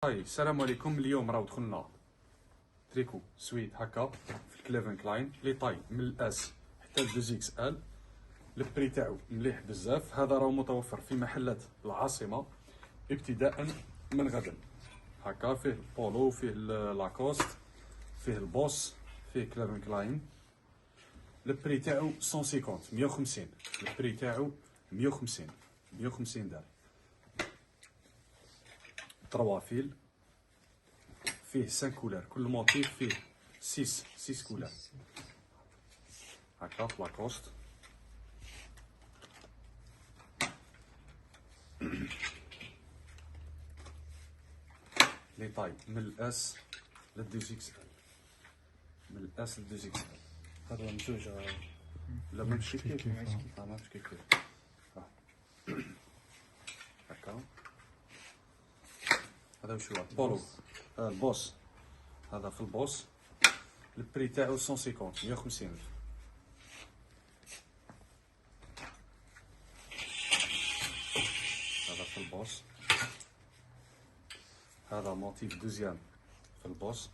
هاي السلام عليكم. اليوم راهو دخلنا تريكو سويد هكا في الكليفن كلاين لي طاي من الاس حتى ل2 اكس ال. البري تاعو مليح بزاف. هذا راهو متوفر في محلات العاصمه ابتداء من غدا. هكا فيه البولو، فيه لاكوست، فيه البوس، فيه كليفن كلاين. البري تاعو 150 150. البري تاعو 150 دار. 3 فيل، فيه 5 كولار، كل موتيف فيه 6 كولار. هكا في لاكوست. لي طاي من الاس ل2 اكس ال، من الاس ل2 اكس ال. هذا مزوج لا ماشي كيف ماشي كيف هكا. هذا واش هو بولو البوس. هذا في البوس البري تاعو 150 150 ألف. هذا في البوس. هذا موتيف دوزيام في البوس.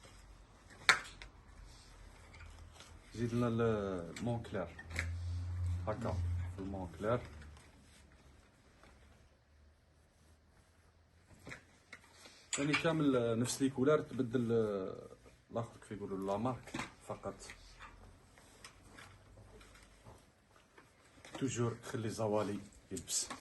زيد لنا المونكلير هكا في المونكلير. يعني كامل نفس لي كولار، تبدل الاخر كيف يقولوا لا مارك فقط. توجور خلي زوالي يلبس.